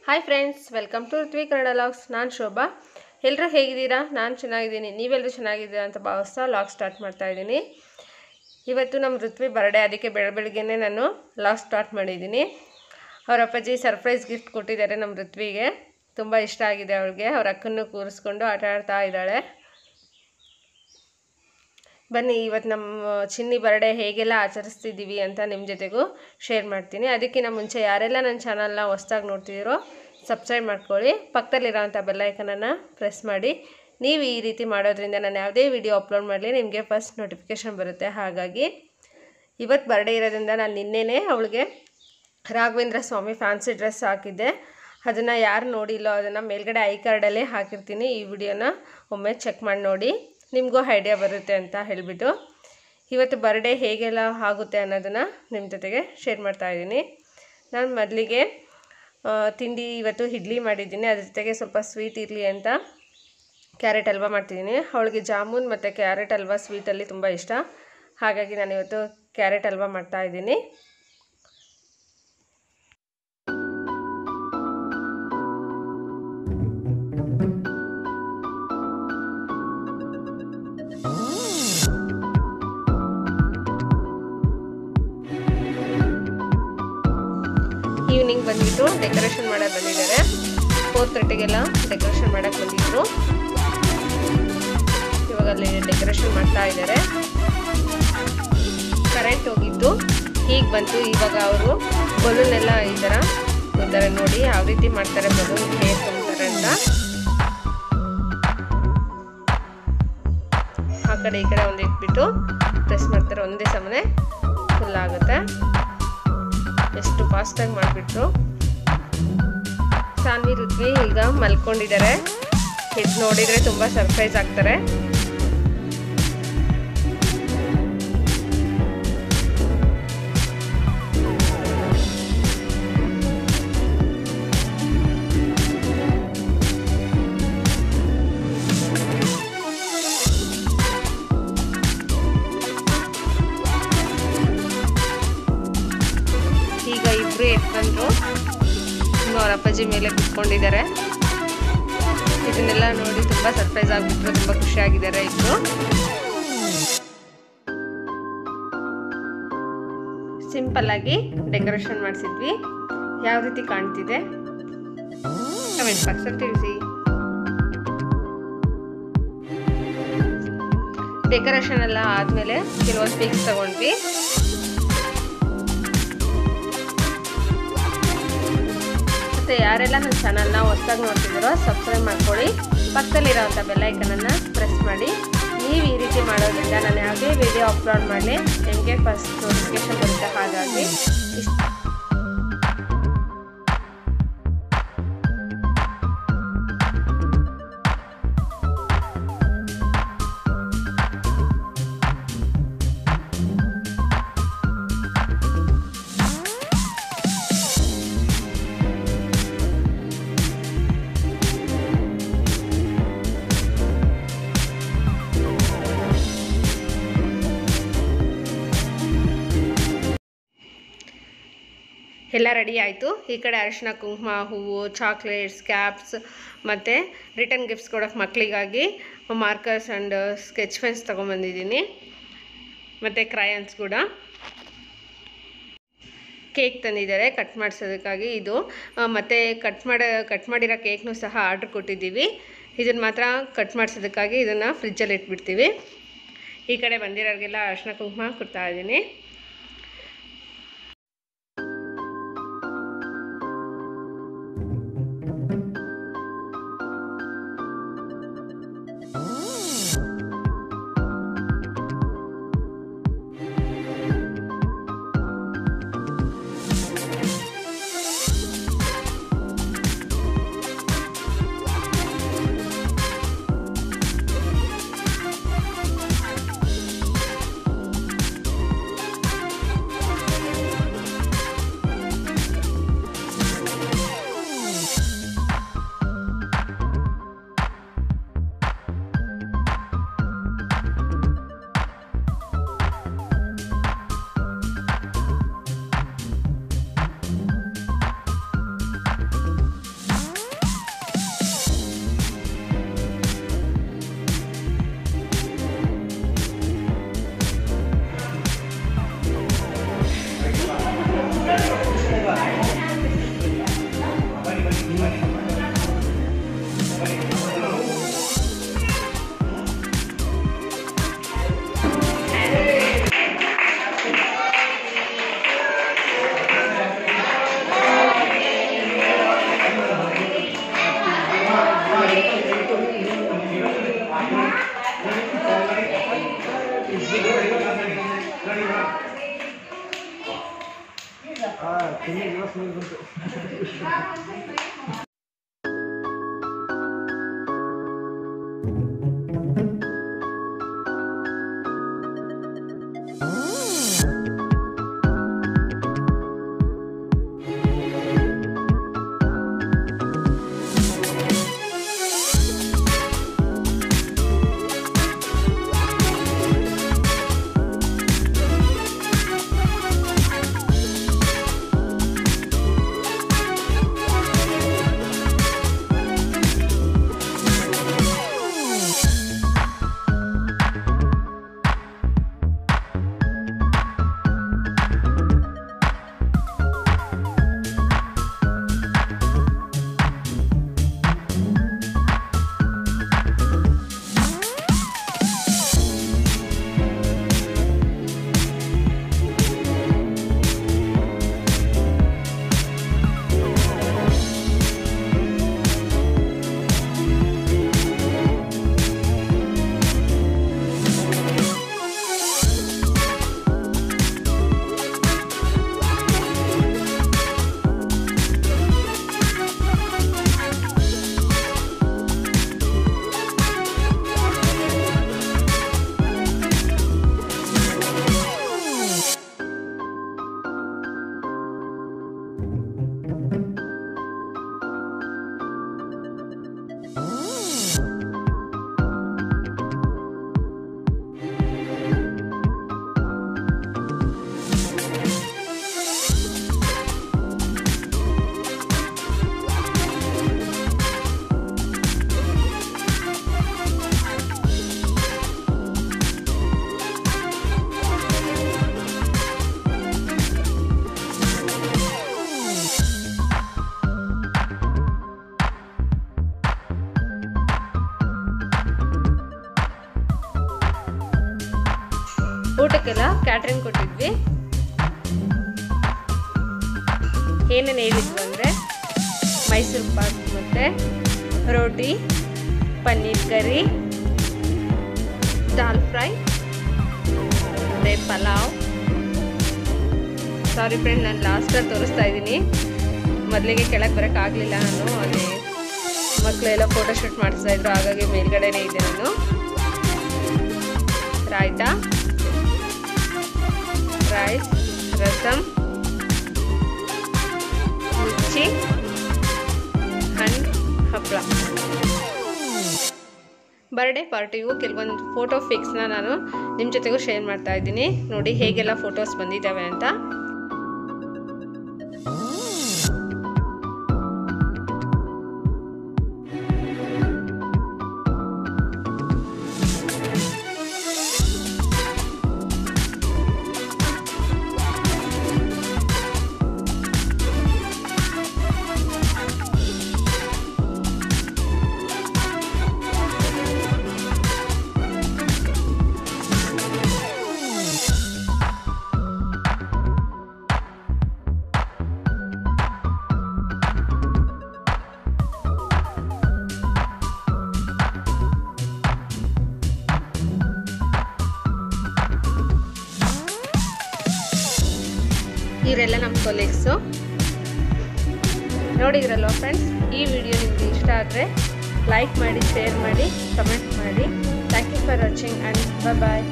Hi friends, welcome to Ruthvi Kannada logs. ನಾನು ಶೋಭಾ. ಎಲ್ಲರೂ ಹೇಗಿದ್ದೀರಾ? ನಾನು ಚೆನ್ನಾಗಿದ್ದೀನಿ. ನೀವೆಲ್ಲರೂ ಚೆನ್ನಾಗಿದ್ದೀರಾ ಅಂತ ಭಾವಿಸ್ತಾ ಲಾಗ್ ಸ್ಟಾರ್ಟ್ ಮಾಡ್ತಾ ಇದ್ದೀನಿ. ಇವತ್ತು ನಮ್ಮ ಋತ್ವಿ ಬರ್ಡೇ, ಅದಕ್ಕೆ ಬೆಳಗ್ಗೆನೇ ನಾನು ಲಾಗ್ ಸ್ಟಾರ್ಟ್ ಮಾಡಿದ್ದೀನಿ. ಅವ್ರ ಅಪ್ಪಾಜಿ ಸರ್ಪ್ರೈಸ್ ಗಿಫ್ಟ್ ಕೊಟ್ಟಿದ್ದಾರೆ ನಮ್ಮ ಋತ್ವಿಗೆ. ತುಂಬ ಇಷ್ಟ ಆಗಿದೆ ಅವಳಿಗೆ. ಅವ್ರ ಅಕ್ಕನ್ನು ಕೂರಿಸ್ಕೊಂಡು ಆಟ ಆಡ್ತಾ ಇದ್ದಾಳೆ. ಬನ್ನಿ, ಇವತ್ತು ನಮ್ಮ ಚಿನ್ನಿ ಬರ್ಡೇ ಹೇಗೆಲ್ಲ ಆಚರಿಸ್ತಿದ್ದೀವಿ ಅಂತ ನಿಮ್ಮ ಜೊತೆಗೂ ಶೇರ್ ಮಾಡ್ತೀನಿ. ಅದಕ್ಕಿಂತ ಮುಂಚೆ ಯಾರೆಲ್ಲ ನನ್ನ ಚಾನಲ್ನ ಹೊಸ್ದಾಗಿ ನೋಡ್ತಿದ್ದೀರೋ ಸಬ್ಸ್ಕ್ರೈಬ್ ಮಾಡ್ಕೊಳ್ಳಿ. ಪಕ್ಕದಲ್ಲಿರೋಂಥ ಬೆಲ್ಲೈಕನನ್ನು ಪ್ರೆಸ್ ಮಾಡಿ. ನೀವು ಈ ರೀತಿ ಮಾಡೋದ್ರಿಂದ ನಾನು ಯಾವುದೇ ವಿಡಿಯೋ ಅಪ್ಲೋಡ್ ಮಾಡಲಿ ನಿಮಗೆ ಫಸ್ಟ್ ನೋಟಿಫಿಕೇಷನ್ ಬರುತ್ತೆ. ಹಾಗಾಗಿ ಇವತ್ತು ಬರ್ಡೇ ಇರೋದ್ರಿಂದ ನಾನು ನಿನ್ನೆನೇ ಅವಳಿಗೆ ರಾಘವೇಂದ್ರ ಸ್ವಾಮಿ ಫ್ಯಾನ್ಸಿ ಡ್ರೆಸ್ ಹಾಕಿದ್ದೆ. ಅದನ್ನು ಯಾರು ನೋಡಿಲ್ಲೋ ಅದನ್ನು ಮೇಲ್ಗಡೆ ಐ ಕಾರ್ಡಲ್ಲೇ ಹಾಕಿರ್ತೀನಿ. ಈ ವಿಡಿಯೋನ ಒಮ್ಮೆ ಚೆಕ್ ಮಾಡಿ ನೋಡಿ, ನಿಮಗೂ ಐಡಿಯಾ ಬರುತ್ತೆ ಅಂತ ಹೇಳಿಬಿಟ್ಟು ಇವತ್ತು ಬರ್ಡೇ ಹೇಗೆಲ್ಲ ಆಗುತ್ತೆ ಅನ್ನೋದನ್ನು ನಿಮ್ಮ ಜೊತೆಗೆ ಶೇರ್ ಮಾಡ್ತಾಯಿದ್ದೀನಿ. ನಾನು ಮೊದಲಿಗೆ ತಿಂಡಿ ಇವತ್ತು ಇಡ್ಲಿ ಮಾಡಿದ್ದೀನಿ. ಅದ್ರ ಜೊತೆಗೆ ಸ್ವಲ್ಪ ಸ್ವೀಟ್ ಇರಲಿ ಅಂತ ಕ್ಯಾರೆಟ್ ಹಲ್ವಾ ಮಾಡ್ತಿದ್ದೀನಿ. ಅವಳಿಗೆ ಜಾಮೂನ್ ಮತ್ತು ಕ್ಯಾರೆಟ್ ಹಲ್ವಾ ಸ್ವೀಟಲ್ಲಿ ತುಂಬ ಇಷ್ಟ. ಹಾಗಾಗಿ ನಾನು ಇವತ್ತು ಕ್ಯಾರೆಟ್ ಹಲ್ವಾ ಮಾಡ್ತಾಯಿದ್ದೀನಿ. ಈವ್ನಿಂಗ್ ಬಂದಿದ್ದು ಡೆಕೋರೇಷನ್ ಮಾಡೋಕೆ ಬಂದಿದ್ದಾರೆ. 4:30ಗೆಲ್ಲ ಡೆಕೋರೇಷನ್ ಮಾಡೋಕ್ಕೆ ಬಂದಿದ್ರು. ಇವಾಗ ಅಲ್ಲಿ ಡೆಕೋರೇಷನ್ ಮಾಡ್ತಾ ಇದ್ದಾರೆ. ಕರೆಂಟ್ ಹೋಗಿದ್ದು ಹೀಗೆ ಬಂತು. ಇವಾಗ ಅವರು ಬಲೂನೆಲ್ಲ ಈ ಥರ ಇದ್ದಾರೆ ನೋಡಿ, ಯಾವ ರೀತಿ ಮಾಡ್ತಾರೆ ಬಲೂನ್ ಹೇರ್ ತುಂಬ್ತಾರೆ ಅಂತ. ಆ ಕಡೆ ಈ ಕಡೆ ಒಂದು ಇಟ್ಬಿಟ್ಟು ಪ್ರೆಸ್ ಮಾಡ್ತಾರೆ. ಒಂದೇ ಸಮನೆ ಫುಲ್ ಆಗುತ್ತೆ. ಎಷ್ಟು ಫಾಸ್ಟಾಗಿ ಮಾಡಿಬಿಟ್ರು. ಸಾನ್ವಿ ಋತ್ವಿ ಈಗ ಮಲ್ಕೊಂಡಿದ್ದಾರೆ. ಇದು ನೋಡಿದರೆ ತುಂಬ ಸರ್ಪ್ರೈಸ್ ಆಗ್ತಾರೆ. ಈಗ ಇಬ್ರು ಎತ್ಕೊಂಡ್ರು. ಇನ್ನು ಅವ್ರ ಅಪ್ಪಾಜಿ ಮೇಲೆ ಕುತ್ಕೊಂಡಿದ್ದಾರೆ. ಇದನ್ನೆಲ್ಲ ನೋಡಿ ತುಂಬ ಸರ್ಪ್ರೈಸ್ ಆಗಿಬಿಟ್ರು. ತುಂಬ ಖುಷಿಯಾಗಿದ್ದಾರೆ ಇಬ್ರು. ಸಿಂಪಲ್ ಆಗಿ ಡೆಕೋರೇಷನ್ ಮಾಡಿಸಿದ್ವಿ. ಯಾವ ರೀತಿ ಕಾಣ್ತಿದೆ ಕಮೆಂಟ್ ಬಾಕ್ಸಲ್ಲಿ ತಿಳಿಸಿ. ಡೆಕೋರೇಷನ್ ಎಲ್ಲ ಆದಮೇಲೆ ಕೆಲವೊಂದು ಪಿಕ್ಸ್ ತಗೊಂಡ್ವಿ. ಮತ್ತು ಯಾರೆಲ್ಲ ನನ್ನ ಚಾನಲ್ನ ಹೊಸದಾಗಿ ನೋಡ್ತಿದ್ದೀರೋ ಸಬ್ಸ್ಕ್ರೈಬ್ ಮಾಡ್ಕೊಳ್ಳಿ. ಪಕ್ಕದಲ್ಲಿರೋವಂಥ ಬೆಲ್ಲೈಕನನ್ನು ಪ್ರೆಸ್ ಮಾಡಿ. ನೀವು ಈ ರೀತಿ ಮಾಡೋದ್ರಿಂದ ನಾನು ಯಾವುದೇ ವಿಡಿಯೋ ಅಪ್ಲೋಡ್ ಮಾಡಲಿ ನಿಮಗೆ ಫಸ್ಟ್ ನೋಟಿಫಿಕೇಷನ್ ಬರುತ್ತೆ. ಹಾಗಾಗಿ ಎಲ್ಲ ರೆಡಿ ಆಯಿತು. ಈ ಕಡೆ ಅರಿಶಿನ ಕುಂಕುಮ, ಹೂವು, ಚಾಕ್ಲೇಟ್ಸ್, ಕ್ಯಾಪ್ಸ್ ಮತ್ತು ರಿಟರ್ನ್ ಗಿಫ್ಟ್ಸ್ ಕೊಡೋಕ್ಕೆ ಮಕ್ಕಳಿಗಾಗಿ ಮಾರ್ಕರ್ಸ್ ಆ್ಯಂಡ್ ಸ್ಕೆಚ್ ಪೆನ್ಸ್ ತೊಗೊಂಬಂದಿದ್ದೀನಿ. ಮತ್ತು ಕ್ರಯಾನ್ಸ್ ಕೂಡ. ಕೇಕ್ ತಂದಿದ್ದಾರೆ ಕಟ್ ಮಾಡಿಸೋದಕ್ಕಾಗಿ. ಇದು ಮತ್ತು ಕಟ್ ಮಾಡಿರೋ ಕೇಕ್ನೂ ಸಹ ಆರ್ಡ್ರ್ ಕೊಟ್ಟಿದ್ದೀವಿ. ಇದನ್ನು ಮಾತ್ರ ಕಟ್ ಮಾಡಿಸೋದಕ್ಕಾಗಿ ಇದನ್ನು ಫ್ರಿಜ್ಜಲ್ಲಿ ಇಟ್ಬಿಡ್ತೀವಿ. ಈ ಕಡೆ ಬಂದಿರೋರಿಗೆಲ್ಲ ಅರಿಶಿನ ಕುಂಕುಮ ಕೊಡ್ತಾ ಇದ್ದೀನಿ. ಊಟಕ್ಕೆಲ್ಲ ಕ್ಯಾಟ್ರಿಂಗ್ ಕೊಟ್ಟಿದ್ವಿ. ಏನೇನು ಹೇಳಿದ್ವು ಅಂದರೆ ಮೈಸೂರು ಪಾಕ್ ಮತ್ತು ರೋಟಿ, ಪನ್ನೀರ್ ಕರಿ, ದಾಲ್ ಫ್ರೈ ಮತ್ತು ಪಲಾವ್. ಸಾರಿ ಫ್ರೆಂಡ್, ನಾನು ಲಾಸ್ಟಲ್ಲಿ ತೋರಿಸ್ತಾ ಇದ್ದೀನಿ. ಮೊದಲಿಗೆ ಕೆಳಗೆ ಬರೋಕ್ಕಾಗಲಿಲ್ಲ. ನಾನು ಅಲ್ಲಿ ಮಕ್ಕಳೆಲ್ಲ ಫೋಟೋಶೂಟ್ ಮಾಡಿಸ್ತಾಯಿದ್ರು, ಹಾಗಾಗಿ ಮೇಲ್ಗಡೆನೇ ಇದ್ದೆ ನಾನು. ರಾಯ್ತಾ, ರೈಸ್, ರಸಮ್, ಮಿರ್ಚಿ, ಹಣ್ಣು, ಹಪ್ಪಳ. ಬರ್ಡೇ ಪಾರ್ಟಿಗೂ ಕೆಲವೊಂದು ಫೋಟೋ ಫಿಕ್ಸ್ನ ನಾನು ನಿಮ್ಮ ಜೊತೆಗೂ ಶೇರ್ ಮಾಡ್ತಾ ಇದ್ದೀನಿ. ನೋಡಿ ಹೇಗೆಲ್ಲ ಫೋಟೋಸ್ ಬಂದಿದ್ದಾವೆ ಅಂತ. ಇವರೆಲ್ಲ ನಮ್ಮ ಕೊಲೀಗ್ಸು. ನೋಡಿದ್ರಲ್ವ ಫ್ರೆಂಡ್ಸ್, ಈ ವಿಡಿಯೋ ನಿಮಗೆ ಇಷ್ಟ ಆದರೆ ಲೈಕ್ ಮಾಡಿ, ಶೇರ್ ಮಾಡಿ, ಕಮೆಂಟ್ ಮಾಡಿ. Thank you for watching and bye.